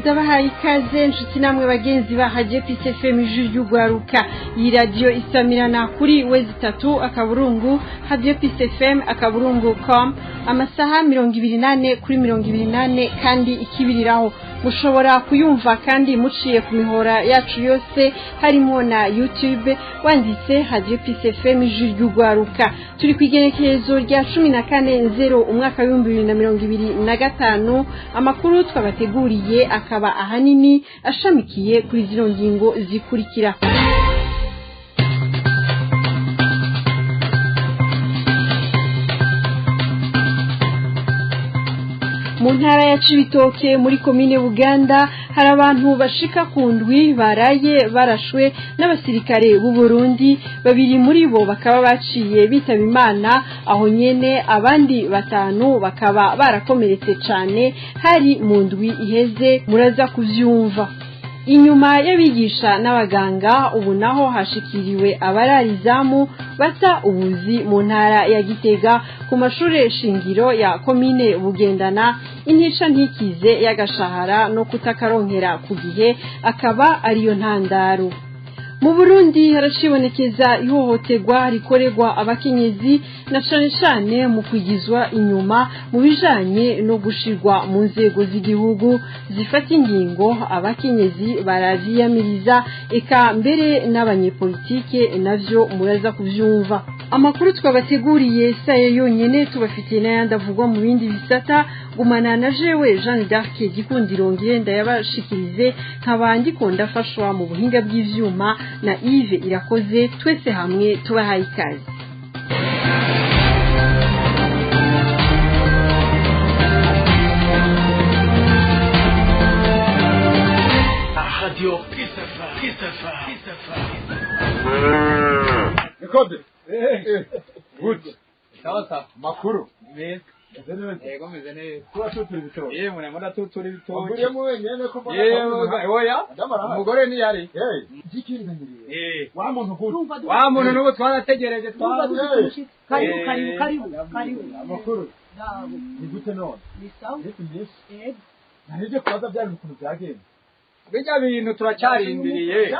ndabahaye ikaze inshuti namwe bagenzi ba Radio Peace FM y'Ugwaruka. Iyi radio isamirana kuri wezi 3 akaburungu Radio Peace FM akaburungu.com amasaha 28 kuri 28 kandi ikibiriraho. Mushobora kuyumva kandi muciye ku mihora yacu yose harimo na YouTube wanditse Radio Peace FM y'Ugwaruka. Turi kwigenekerezo rya 14/0 umwaka wa 2025. Amakuru twabateguriye akaba ahanini ashamikiye kuri zino ngingo zikurikira. Mu ntara ya Cibitoke muri komine Buganda hari abantu bashika kundwi baraye barashwe n'abasirikare b'u Burundi, babiri muri bo bakaba baciye bitaba Imana aho nyene, abandi batanu bakaba barakomeretse cane hari mu ndwi iheze muraza kuvyumva. Inyuma y'abigisha n'abaganga ubu naho hashikiriwe abararizamu bata ubuzi mu ntara ya Gitega ku mashure shingiro ya komine Bugendana. Intisha ntikize y'agashahara no kutakaronkera ku gihe akaba ariyo ntandaro. Mu Burundi harashibonekeza ihohoterwa rikorerwa abakenyezi na cane mu kwigizwa inyuma mu bijanye no gushirwa mu nzego z'igihugu zifata ingingo. Abakenyezi baraziyamiriza eka mbere n'abanyepolitike navyo muraza kuvyumva. Amakuru twabateguriye saye yonyene tubafitiye n'ayandi avugwa mu bindi bisata. Gumana na jewe Jean d'Arc Gikundiro ngenda yabashikirize nkabandi ko ndafashwa mu buhinga bw'ivyuma na Yves Irakoze. Twese hamwe tubahaye ikaze. Radio Peace Rekode. Good. Sasa makuru. Yes. Ego mezene. Kwa tuturi bito. Mwana mwana tuturi bito. Nguriye mwenye ko mbona. Oya. Umugore ni yari. Zikiri ngiriye. Wa muntu gudu. Wa muntu nuko twarategereje karibu. Makuru. Ni gute none. Ni sawa. Yes. Nahije kwaza byari ukuntu byagenda. Bija bintu turacyarindiriye.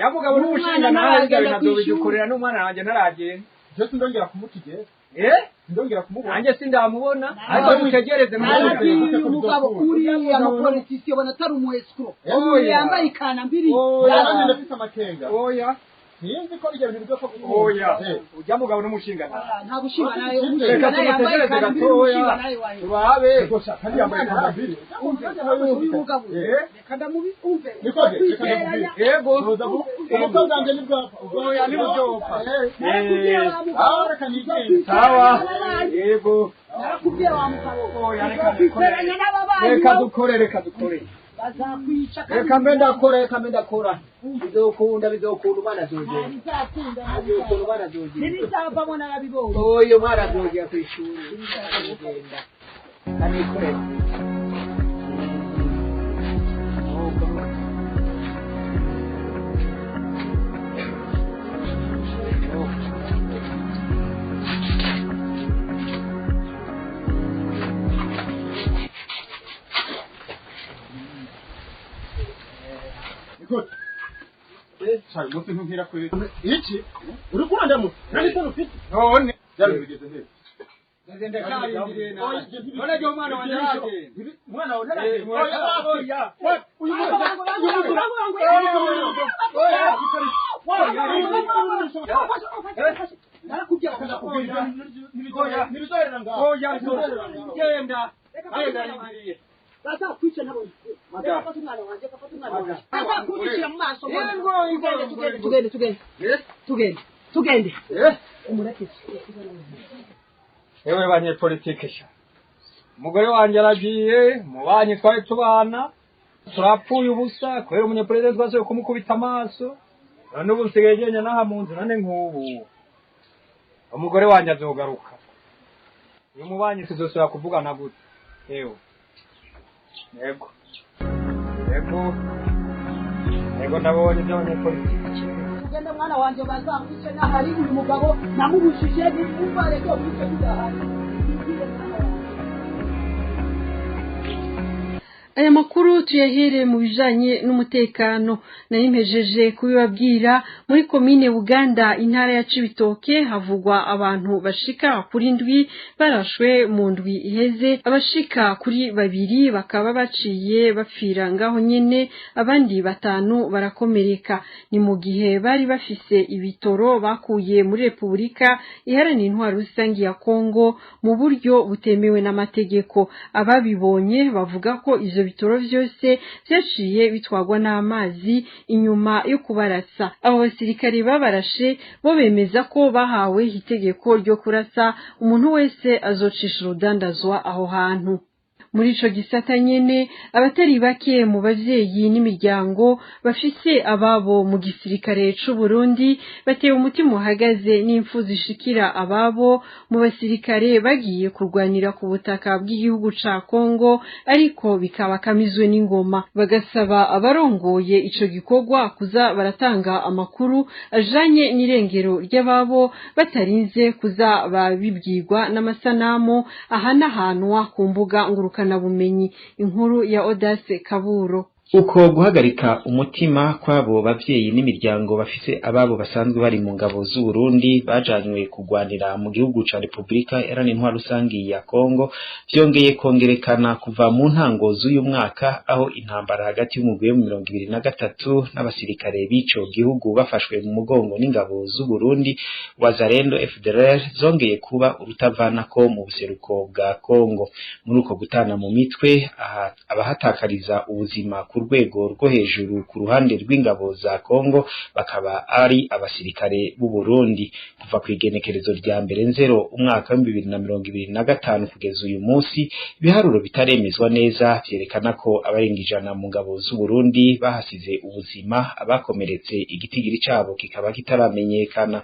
Yamugabo n'umushinga nawe nazobidukorera n'umwana wanje naragenda. Je ndongera kumutige. Ndongera kumubona. Anje sindamubona. Ariko dutegereze umugabo uri amapolitisi yabona atari umuescro. Yambaye ikana mbiri. Yaranye ndafite amakenga. Oya. Niyindi ko ibyo bintu byose kuko. Oya. Ujya mugabo n'umushinga nawe. Nta gushinga nawe umushinga nawe yambaye ikana mbiri. Turabe. Gosha kandi yambaye ikana mbiri. Umugabo. Reka ndamubi umve. Yego. Umutanganje nibwo. Oya nibwo. Reka nigende. Sawa. Yego. Nakubwira wa mugabo. Oya reka dukore. Bazakwica kandi. Reka ndakora. Bizokunda bana zogenda. Bizokunda bana zogenda. Nibizava mwana yabibonye. Oyo mwana zogenda kwishuri. Bizogenda. Anikore. Sai, mutu ntumbira kwe. Iki? Uri kuranda mu? Nani se ufite? None. Yari bigeze he? Ngende karindiriye na. None je umwana wanje yaje. Mwana wa naraje. Oya. Uyu mwana. Nakubwira nibizorera ngaho. Oya. Genda. Genda indiriye. Sasa kwica nabo. Magafata umwana wanje. Sasa kwica mu maso. Tugende. Umureke. Ewe banyepolitike sha. Umugore wanje aragiye, mubanye twari tubana. Turapfuye ubusa, kwera umunyepolitike twasoye kumukubita amaso. None ubu nsigaye naha mu nzu nane nk'ubu. Umugore wanje azogaruka. Uyu mubanye tuzosubira kuvugana gute? Ewe. Ego ndabonye by'abanyepolitike. Ugende mwana wanje bazakwice n'ahari uyu mugabo namubushije n'umva reko bice bidahari. aya makuru tuyahere mu bijanye n'umutekano narimpejeje kubibabwira muri komine Buganda intara ya Cibitoke havugwa abantu bashika kuri ndwi barashwe mu ndwi iheze abashika kuri babiri bakaba baciye bapfira ngaho nyene abandi batanu barakomereka ni mu gihe bari bafise ibitoro bakuye muri Republika iharanira intwaro rusangi ya Kongo mu buryo butemewe n'amategeko ababibonye bavuga ko ivyo bitoro vyose vyaciye bitwagwa n'amazi inyuma yo kubarasa abo basirikare babarashe bo bemeza ko bahawe itegeko ryo kurasa umuntu wese azocisha urudandazwa aho hantu muri ico gisata nyene abatari bake mu bavyeyi n'imiryango bafise ababo mu gisirikare c'u Burundi batewe umutima uhagaze n'imfu zishikira ababo mu basirikare bagiye kurwanira ku butaka bw'igihugu ca Kongo ariko bikaba kamizwe n'ingoma bagasaba abarongoye ico gikorwa kuza baratanga amakuru ajanye n'irengero ry'ababo batarinze kuza babibwirwa n'amasanamu ahanahanwa ku mbuga bumenyi inkuru ya Audace Kaburo. Uko guhagarika umutima kwabo bavyeyi n'imiryango bafise ababo basanzwe bari mu ngabo z'u Burundi bajanywe kugwanira mu gihugu ca Republika Iharanira Intwaro Rusangi ya Kongo vyongeye kongerekana kuva mu ntango z'uyu mwaka aho intambara hagati y'umugwi mu 2023 n'abasirikare b'ico gihugu bafashwe mu mugongo n'ingabo z'u Burundi Wazalendo FDLR zongeye kuba urutavanako mu buseruko bwa Kongo muri uko gutana mu mitwe abahatakariza ubuzima rwego rwo hejuru ku ruhande rw'ingabo za Kongo bakaba ari abasirikare b'u Burundi kuva ku igenekerezo rya mbere nzero umwaka wa 2025 kugeza uyu munsi ibiharuro bitaremezwa neza vyerekana ko abarenga ijana mu ngabo z'u Burundi bahasize ubuzima abakomeretse igitigiri cabo kikaba kitaramenyekana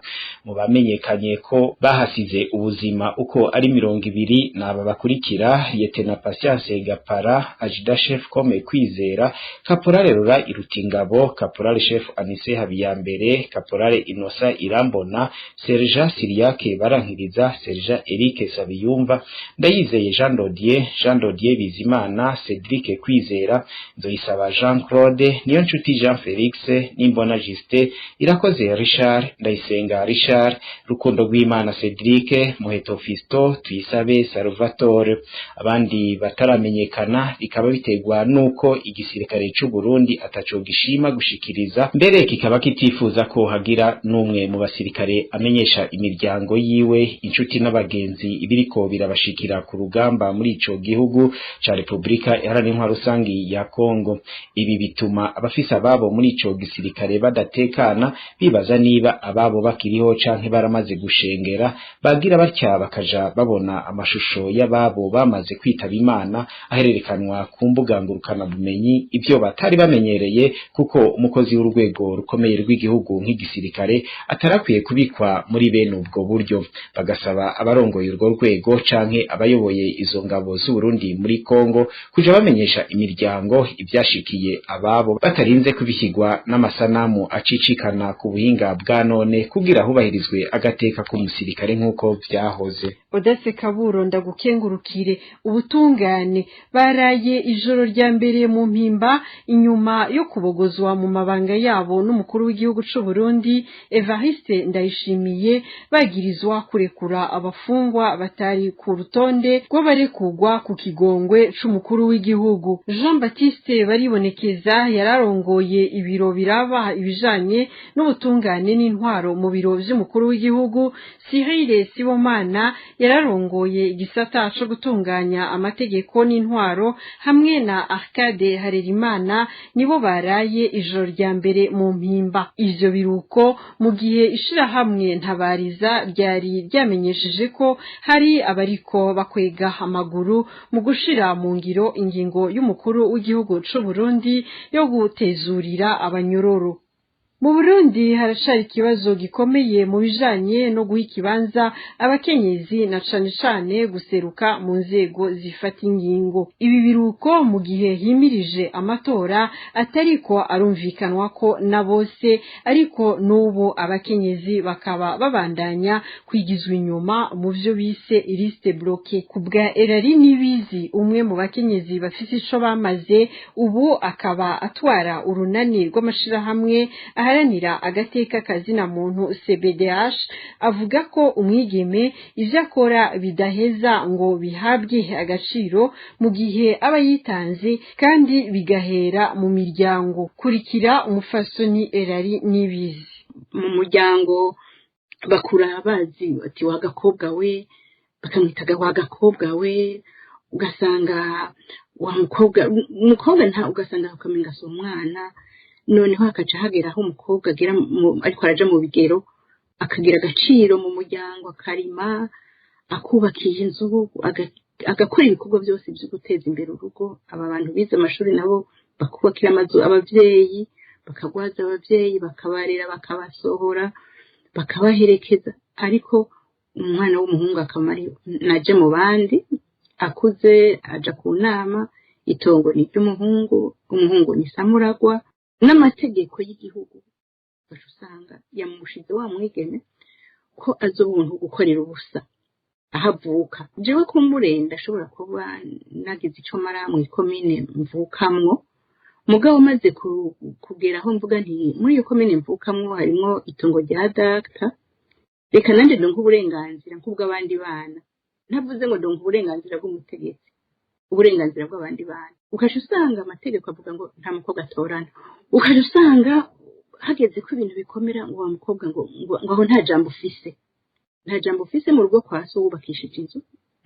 mu bamenyekanye ko bahasize ubuzima uko ari 200 naba bakurikira Lieutenant Patience Gapara Ajida Chef Kome Kwizera Kaporale Rora Irutingabo, Kaporale Chef Anise Habiyambere, Kaporale Inosa Irambona, Serja Siriake Barankiriza, Serja Eric Sabiyumva, Ndayizeye Jean Dodier Bizimana, Cedric Kwizera, Nzoyisaba Jean Claude, Niyonshuti Jean Felix, Nimbona Juste, Irakoze Richard, Ndayisenga Richard, Rukundo Rwimana Cedric, Muheto Fisto, Tuyisabe Salvatore. Abandi bataramenyekana bikaba bitegwa nuko igisirikare c'u Burundi ataco gishima gushikiriza mbere kikaba kitifuza ko hagira numwe mu basirikare amenyesha imiryango yiwe inshuti n'abagenzi ibiriko birabashikira ku rugamba muri ico gihugu ca Republika Iharanira Intwaro Rusangi ya Kongo. Ibi bituma abafise ababo muri ico gisirikare badatekana bibaza niba ababo bakiriho canke baramaze gushengera bagira batya bakaja babona amashusho y'ababo bamaze kwitaba Imana ahererekanwa ku mbuga ngurukana bumenyi ibyo batari bamenyereye kuko umukozi w'urwego rukomeye rw'igihugu nk'igisirikare atarakwiye kubikwa muri bene ubwo buryo. Bagasaba abarongoye urwo rwego canke abayoboye izo ngabo z'u Burundi muri Kongo kuja bamenyesha imiryango ibyashikiye ababo batarinze kubikigwa n'amasanamu acicikana ku buhinga bwa none kugira hubahirizwe agateka k'umusirikare nk'uko vyahoze. Audace Kaburo ndagukengurukire. Ubutungane baraye ijoro rya mbere mu mpimba inyuma yo kubogozwa mu mabanga yabo n'umukuru w'igihugu c'u Burundi Evariste Ndayishimiye bagirizwa kurekura abafungwa batari ku rutonde rw'abarekugwa ku kigongwe c'umukuru w'igihugu. Jean Baptiste Baribonekeza yararongoye ibiro biraba ibijanye n'ubutungane n'intwaro mu biro vy'umukuru w'igihugu. Cyril Sibomana yararongoye igisata co gutunganya amategeko n'intwaro hamwe na Arcade Harerimana nibo baraye ijoro rya mbere mu mpimba. Ivyo biruko mu gihe ishirahamwe Ntabariza ryari ryamenyesheje ko hari abariko bakwega amaguru mu gushira mu ngiro ingingo y'umukuru w'igihugu c'u Burundi yo gutezurira abanyororo. Mu Burundi harashari ikibazo gikomeye mu bijanye no guha ikibanza abakenyezi na cane cane guseruka mu nzego zifata ingingo. Ibi biruko mu gihe himirije amatora atariko arumvikanwa ko na bose, ariko n'ubu abakenyezi bakaba babandanya kwigizwa inyuma mu vyo bise liste bloquée. Kubwa Erari Nibizi, umwe mu bakenyezi bafise ico bamaze, ubu akaba atwara urunani rw'amashirahamwe aharanira agateka kazina muntu CBDH, avuga ko umwigeme ivyo akora bidaheza ngo bihabwe agaciro mu gihe aba yitanze, kandi bigahera mu miryango. Kurikira umufasoni Erari Nibizi. Mu muryango bakura bazi ati wa gakobwa we, bakamwitaga wa gakobwa we, ugasanga wa mukobwa nta, ugasanga ukamenga so umwana. Noneho hakaca hagera aho umukobwa agira ariko araja mu bigero, akagira agaciro mu muryango, akarima, akubakira inzu, agakora ibikorwa byose byo guteza imbere urugo. Aba bantu bize amashuri nabo bakubakira amazu abavyeyi, bakagwaza abavyeyi, bakabarera, bakabasohora, bakabaherekeza. Ariko umwana w'umuhungu akamari naje mu bandi, akuze aja ku nama, itongo ni ry'umuhungu, umuhungu ni samuragwa. N'amategeko y'igihugu basanga yamushize wa mwigeme ko azobuntu gukorera ubusa ahavuka. Jewe kumurenda ashobora kuba nagize ico mara mu ikomine mvukamwo, mugabo maze kugera aho mvuga nti muri iyo komine mvukamwo harimo itongo rya data, reka nanje ndonka uburenganzira nk'ubw'abandi bana. Ntavuze ngo ndonka uburenganzira bw'umutegetsi, uburenganzira bw'abandi bana. Ukaje usanga amategeko avuga ngo nta mukobwa atorana, ukaje usanga hageze ko ibintu bikomera ngo wa mukobwa ngo aho nta jambo ufise. Nta jambo ufise mu rugo kwa so wubakishije inzu,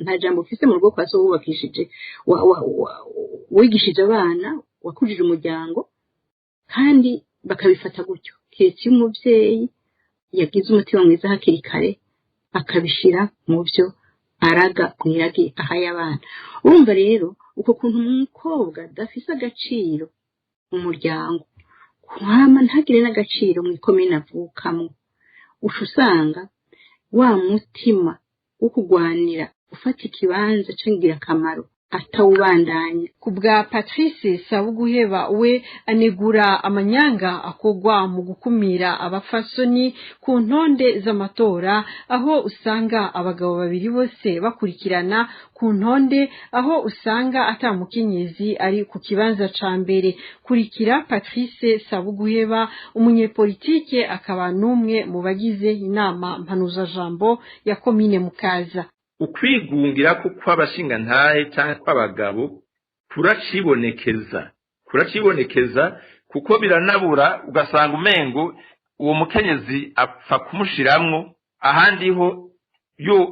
nta jambo ufise mu rugo kwa so wubakishije wigishije abana, wakujije umuryango, kandi bakabifata gutyo. Ketse umuvyeyi yagize umutima mwiza hakiri kare akabishira mu byo araga mwiragi ahaye abana. Urumva rero uko kuntu umukobwa dafise agaciro mu muryango, kwama ntagire n'agaciro mu ikomine avukamwo, usanga wa mutima wo kugwanira ufata ikibanza cangira akamaro atawubandanya. Kubwa Patrice Sabuguheba, we anegura amanyanga akogwa mu gukumira abafasoni ku ntonde z'amatora, aho usanga abagabo babiri bose bakurikirana ku ntonde, aho usanga atamukenyezi ari ku kibanza ca mbere. Kurikira Patrice Sabuguheba, umunyepolitike akaba n'umwe mu bagize inama mpanuza jambo ya komine Mukaza. Ukwigungira ko kw'abashinga ntahe cyangwa kw'abagabo kuracibonekeza kuko biranabura, ugasanga umengo uwo mukenyezi apfa kumushiramwo, ahandi ho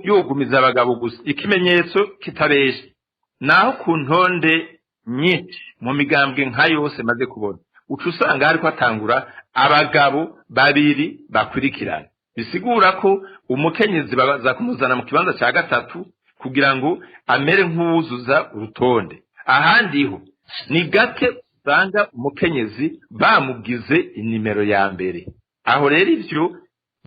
yogumiza abagabo gusa. Ikimenyetso kitabeshe naho ku ntonde nyinshi mu migambwe nka yose maze kubona, uca usanga hariko atangura abagabo babiri bakurikirana. Bisigura ko umukenyezi baza kumuzana mu kibanza cya gatatu kugira ngo amere nk'uwuzuza urutonde. Ahandi ho ni gake usanga umukenyezi bamugize inimero ya mbere. Aho rero ivyo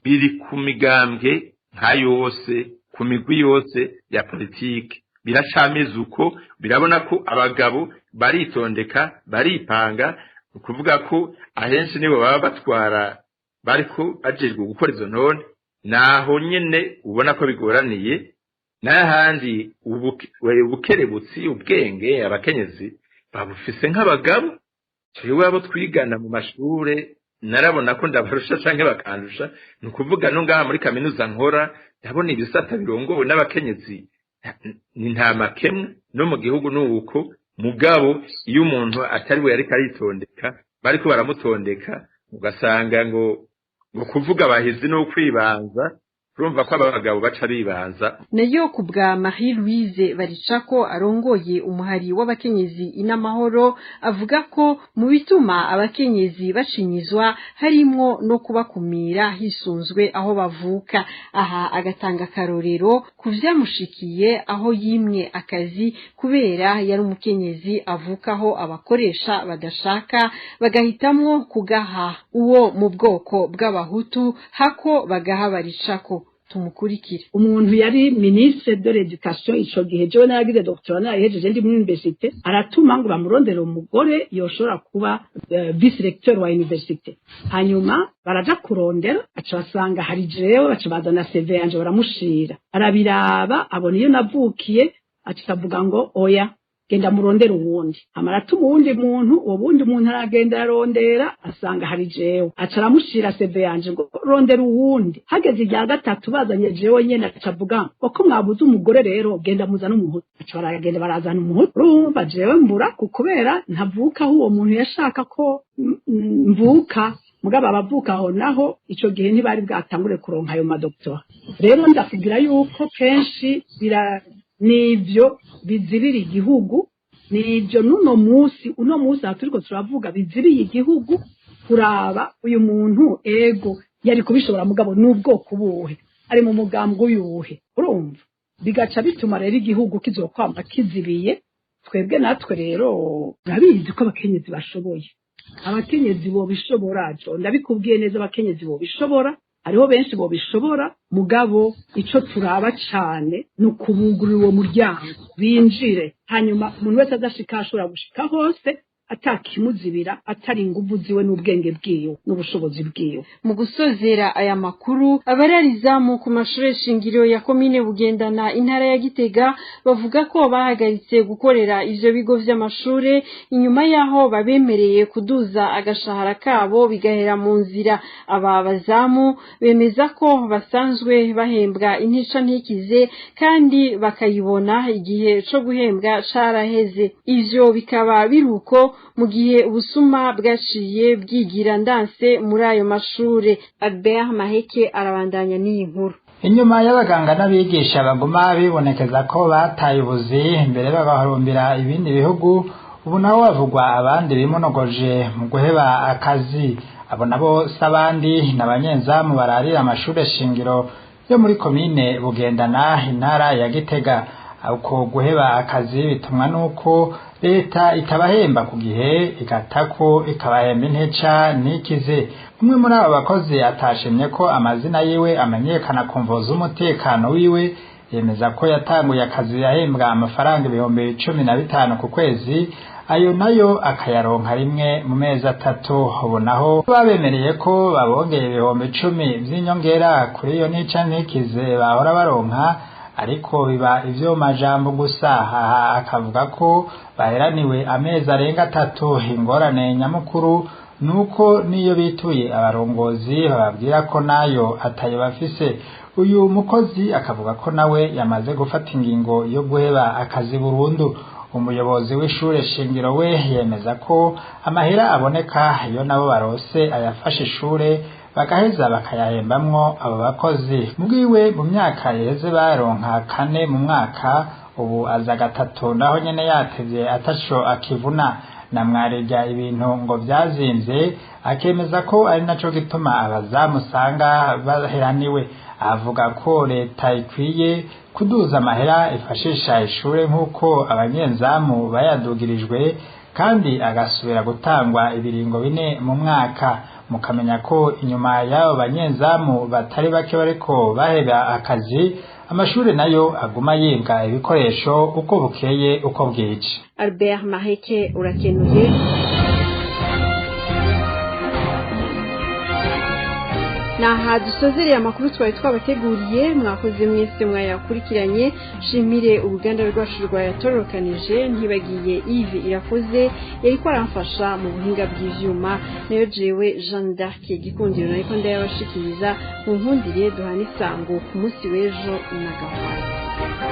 biri ku migambwe nka yose, ku migwi yose ya politike biracameze uko. Birabona ko abagabo baritondeka, baripanga, ukuvuga ko ahenshi nibo baba batwara, bariko bajejwe gukora izo none. Naho nyene ubona ko bigoraniye. N'ahandi ubukerebutsi, ubwenge abakenyezi babufise nk'abagabo. Jewe abo twigana mu mashure narabona ko ndabarusha canke bakandusha. Ni ukuvuga no ngaha muri kaminuza nkora ndabona ibisata birongowe n'abakenyezi ni nta makemwe. No mu gihugu nuko mugabo iyo umuntu atari we yariko aritondeka, bariko baramutondeka, ugasanga ngo kuvuga abahizi no kwibanza urumva ko abagabo baca bibanza. Nayo ku bwa Marie Louise Baricako arongoye umuhari w'abakenyezi inamahoro avuga ko mu bituma abakenyezi bacinyizwa harimwo no kubakumira hisunzwe aho bavuka. Aha agatanga karorero kuvyamushikiye aho yimwe akazi kubera yari umukenyezi avukaho abakoresha badashaka bagahitamwo kugaha uwo mu bwoko bw'abahutu hako bagaha Baricako. Tumukurikire. Umuntu yari ministre de l'education ico gihe jewe naragize doctorat narahejeje ndi muri université aratuma ngo bamurondere umugore yoshora kuba vice recteur wa université. Hanyuma baraja kurondera aca basanga hari jewe baca bazana CV yanje baramushira arabiraba abona iyo navukiye aca avuga ngo oya genda murondera uwundi amaratuma uwundi muntu uwo wundi muntu aragenda arondera asanga hari jewe aca aramushira CV yanje ngo rondera uwundi hageze irya gatatu bazanye jewe nyene aca avuga uko mwabuze umugore rero genda muzana umuhutu aca baragenda barazana umuhutu urumva jewe mbura kubera ntavuka aho uwo muntu yashaka ko mvuka mugabo abavuka aho naho ico gihe ntibari bwatangure kuronka ayo madoktora rero ndakugira yuko kenshi nivyo bizirira igihugu nivyo uno munsi aha turiko turavuga biziriye igihugu kuraba uyu muntu ego yari kubishobora mugabo n'ubwoko buhe ari mu mugambwe uyuhe urumva bigaca bituma rero igihugu kizokwamba kizibiye twebwe natwe rero urabizi ko abakenyezi bashoboye abakenyezi bo bishobora ndabikubwiye neza abakenyezi bo bishobora hariho benshi bo bishobora mugabo ico turaba cane n'ukubugurira uwo muryango binjire hanyuma umuntu wese adashika ashobora gushika hose atakimuzibira atari inguvu ziwe n'ubwenge bwiyo n'ubushobozi bwiyo. Mu gusozera aya makuru abararizamu ku mashure shingiro ya komine Bugendana intara ya Gitega bavuga ko bahagaritse gukorera ivyo bigo vy'amashure inyuma yaho babemereye kuduza agashahara kabo bigahera mu nzira. Aba bazamu bemeza ko basanzwe bahembwa intica ntikize kandi bakayibona igihe co guhembwa caraheze. Ivyo bikaba biruko mu gihe ubusuma bwaciye bwigira ndanse muri ayo mashure. Albert Maheke arabandanya n'iyi nkuru. Inyuma y'abaganga n'abigisha baguma bibonekeza ko bataye ubuzi imbere bagahurumbira ibindi bihugu ubu naho bavugwa abandi bimonogoje mu guheba akazi. Abo nabo s'abandi n'abanyezamu bararira amashure shingiro yo muri komine Bugendana intara ya Gitega. Uko guheba akazi bitumwa nuko leta itabahemba ku gihe igatako ikabahemba inteca nikize. Umwe muri abo bakozi atashimye ko amazina yiwe amenyekana kumvoza umutekano wiwe yemeza ko yatanguye akazi yahembwa amafaranga 15,000 ku kwezi ayo nayo akayaronka rimwe mu mezi 3 ubonaho babemereye ko babongeye 10,000 by'inyongera kuri iyo nica nikize bahora baronka ariko biba ivyo majambo gusa. Aha akavuga ko baheraniwe amezi arenga 3 ingorane nyamukuru nuko niyo bituye abarongozi bababwira ko nayo atayo bafise. Uyu mukozi akavuga ko nawe yamaze gufata ingingo yo guheba akazi burundu. Umuyobozi w'ishure shingiro we yemeza ko amahera aboneka iyo nabo barose ayafashe ishure bagaheza bakayahembamwo abo bakozi. Mubwiwe mu myaka yeze baronka 4 mu mwaka ubu aza 3 naho nyene yatevye ataco akivuna na mwarega ibintu ngo byazimvye akemeza ko ari naco gituma abazamusanga baheraniwe. Avuga ko leta ikwiye kuduza amahera ifashisha ishure nk'uko abanyenzamu bayadugirijwe kandi agasubira gutangwa ibiringo 4 mu mwaka. Mukamenya ko inyuma y'abo banyenzamu batari bake bariko baheba akazi amashure nayo aguma yibwa ibikoresho uko bukeye uko bwije. Albert Maheke urakenuye. Naha dusozereye amakuru twari twabateguriye mwakoze mwese mwayakurikiranye. Shimire uruganda rwacu rwayatorokanije ntibagiye Yves Irakoze yariko aramfasha mu buhinga bw'ivyuma nayo jewe Jean d'Arc Gikundiro nariko ndayabashikiriza mu nkundire duhana isango ku munsi w'ejo na gahwana.